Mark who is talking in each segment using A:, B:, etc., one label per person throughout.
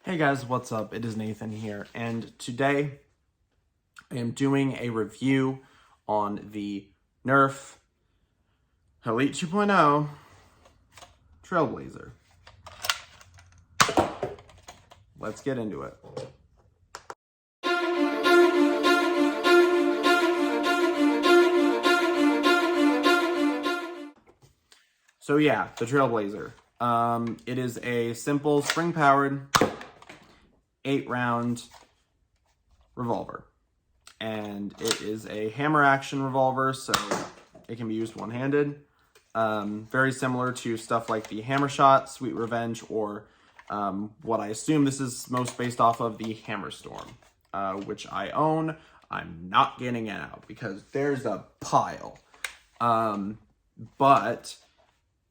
A: Hey guys, what's up? It is Nathan here, and today I am doing a review on the Nerf Elite 2.0 Trailblazer. Let's get into it. So yeah, the Trailblazer. It is a simple spring-powered 8-round revolver. And it is a hammer action revolver, so it can be used one-handed. Very similar to stuff like the Hammer Shot, Sweet Revenge, or what I assume this is most based off of, the Hammer Storm, which I own. I'm not getting it out because there's a pile. But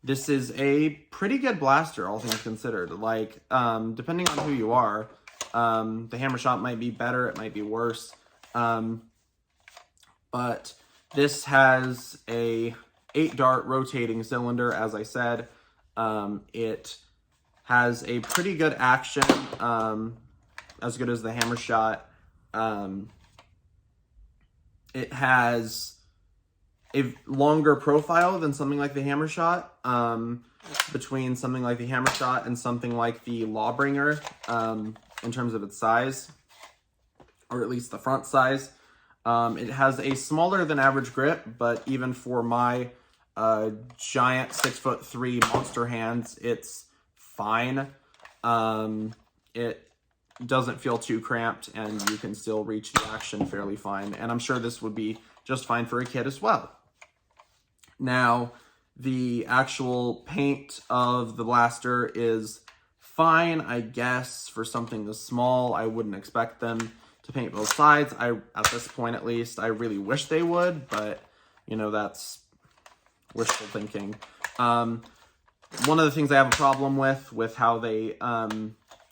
A: this is a pretty good blaster, all things considered. Like, depending on who you are, the Hammer Shot might be better, it might be worse. But this has a 8-dart rotating cylinder, as I said. It has a pretty good action, as good as the Hammer Shot. It has a longer profile than something like the Hammer Shot, between something like the Hammer Shot and something like the Lawbringer, in terms of its size, or at least the front size. It has a smaller than average grip, but even for my giant 6'3" monster hands, it's fine. It doesn't feel too cramped, and you can still reach the action fairly fine. And I'm sure this would be just fine for a kid as well. Now, the actual paint of the blaster is fine, I guess. For something this small, I wouldn't expect them to paint both sides. At this point at least, I really wish they would, but you know, that's wishful thinking. One of the things I have a problem with how they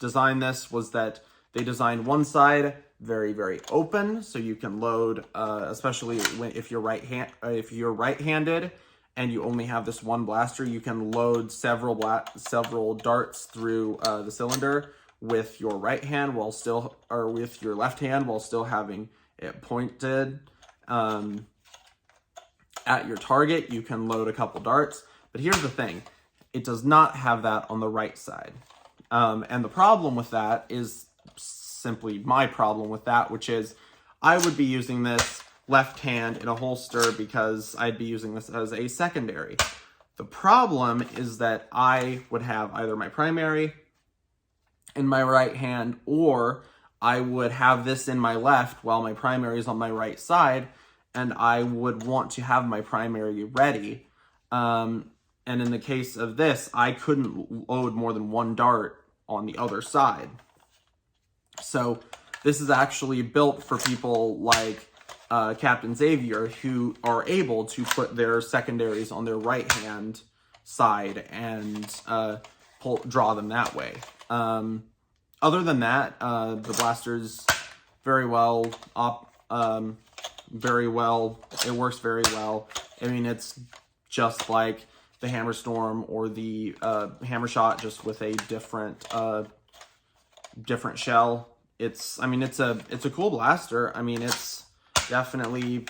A: designed this was that they designed one side very, very open, so you can load, especially if you're right-handed and you only have this one blaster, you can load several darts through the cylinder with your right hand with your left hand while still having it pointed at your target. You can load a couple darts, but here's the thing: it does not have that on the right side. And the problem with that is simply my problem with that, which is I would be using this left hand in a holster because I'd be using this as a secondary. The problem is that I would have either my primary in my right hand, or I would have this in my left while my primary is on my right side, and I would want to have my primary ready. And in the case of this, I couldn't load more than one dart on the other side. So this is actually built for people like Captain Xavier, who are able to put their secondaries on their right hand side and draw them that way. Other than that, the blaster's very well, it works very well. I mean, it's just like the Hammer Storm or the Hammer Shot, just with a different shell. It's a cool blaster. I mean, it's definitely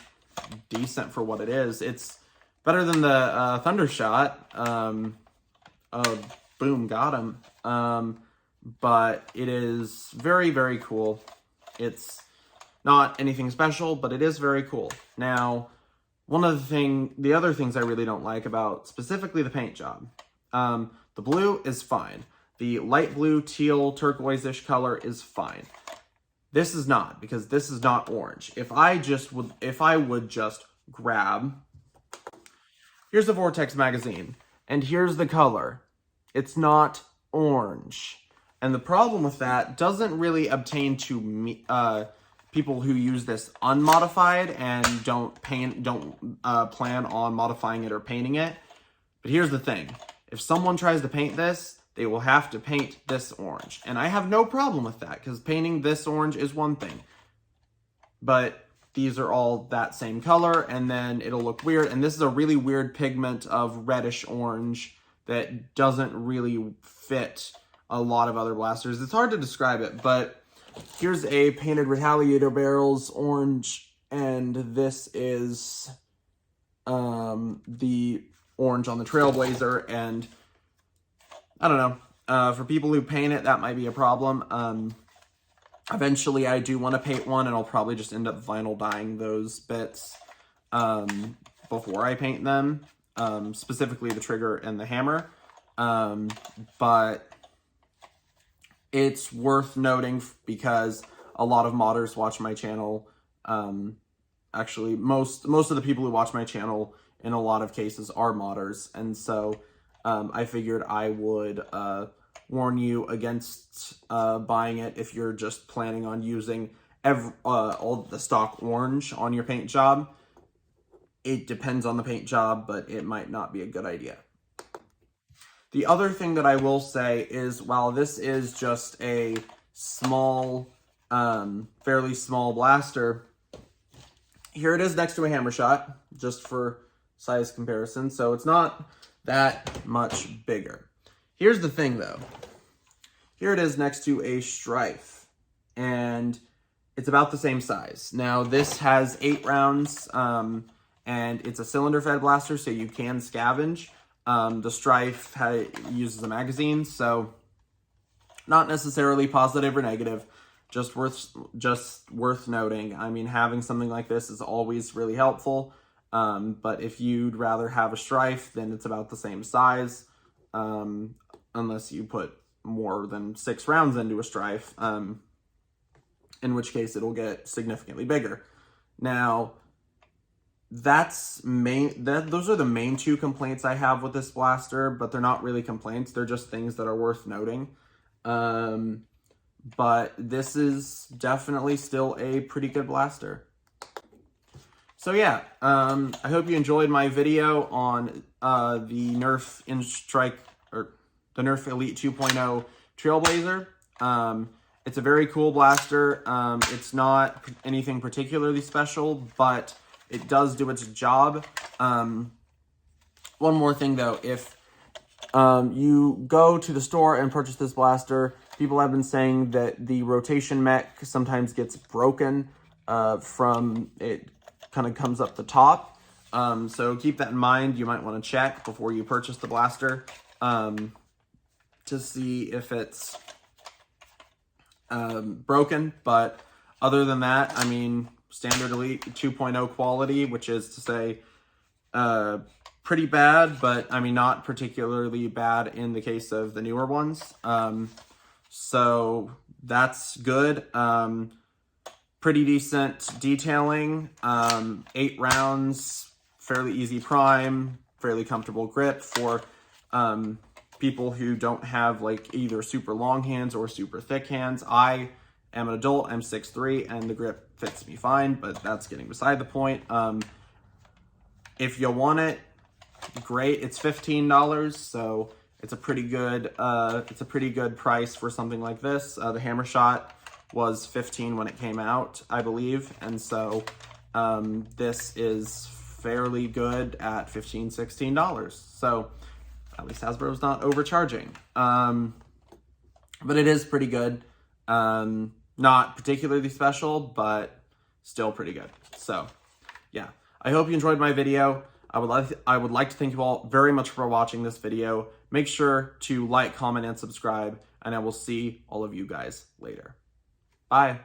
A: decent for what it is. It's better than the Thunder Shot. Boom, got him. But it is very, very cool. It's not anything special, but it is very cool. Now, the other things I really don't like about specifically the paint job. The blue is fine. The light blue, teal, turquoise-ish color is fine. This is not, because this is not orange. If I would just grab, here's the Vortex magazine, and here's the color. It's not orange. And the problem with that doesn't really obtain to me, people who use this unmodified and don't plan on modifying it or painting it. But here's the thing: if someone tries to paint this, they will have to paint this orange. And I have no problem with that, because painting this orange is one thing. But these are all that same color, and then it'll look weird. And this is a really weird pigment of reddish orange that doesn't really fit a lot of other blasters. It's hard to describe it, but here's a painted Retaliator barrels, orange, and this is the orange on the Trailblazer, and I don't know. For people who paint it, that might be a problem. Eventually, I do want to paint one, and I'll probably just end up vinyl dyeing those bits before I paint them, specifically the trigger and the hammer. But it's worth noting because a lot of modders watch my channel. Actually, most of the people who watch my channel in a lot of cases are modders, and so I figured I would warn you against buying it if you're just planning on using all the stock orange on your paint job. It depends on the paint job, but it might not be a good idea. The other thing that I will say is, while this is just a small, fairly small blaster, here it is next to a hammer shot, just for size comparison, so it's not that much bigger. Here's the thing, though. Here it is next to a Strife, and it's about the same size. Now, this has 8 rounds, and it's a cylinder-fed blaster, so you can scavenge. The Strife uses a magazine, so not necessarily positive or negative, just worth noting. I mean, having something like this is always really helpful, but if you'd rather have a Strife, then it's about the same size, unless you put more than 6 rounds into a Strife, in which case it'll get significantly bigger. Now, those are the main 2 complaints I have with this blaster, but they're not really complaints. They're just things that are worth noting. But this is definitely still a pretty good blaster. So yeah, I hope you enjoyed my video on the Nerf the Nerf Elite 2.0 Trailblazer. It's a very cool blaster. It's not anything particularly special, but it does do its job. One more thing, though. If you go to the store and purchase this blaster, people have been saying that the rotation mech sometimes gets broken from it kind of comes up the top. So keep that in mind. You might want to check before you purchase the blaster to see if it's broken. But other than that, I mean, standard Elite 2.0 quality, which is to say pretty bad, but I mean not particularly bad in the case of the newer ones. So that's good. Pretty decent detailing, 8 rounds, fairly easy prime, fairly comfortable grip for people who don't have like either super long hands or super thick hands. I am an adult, I'm 6'3", and the grip fits me fine, but that's getting beside the point. If you want it, great. It's $15, so it's a pretty good price for something like this. The Hammer Shot was $15 when it came out, I believe, and so this is fairly good at $15, $16. So at least Hasbro's not overcharging. But it is pretty good. Not particularly special, but still pretty good. So yeah, I hope you enjoyed my video. I would like to thank you all very much for watching this video. Make sure to like, comment, and subscribe, and I will see all of you guys later. Bye.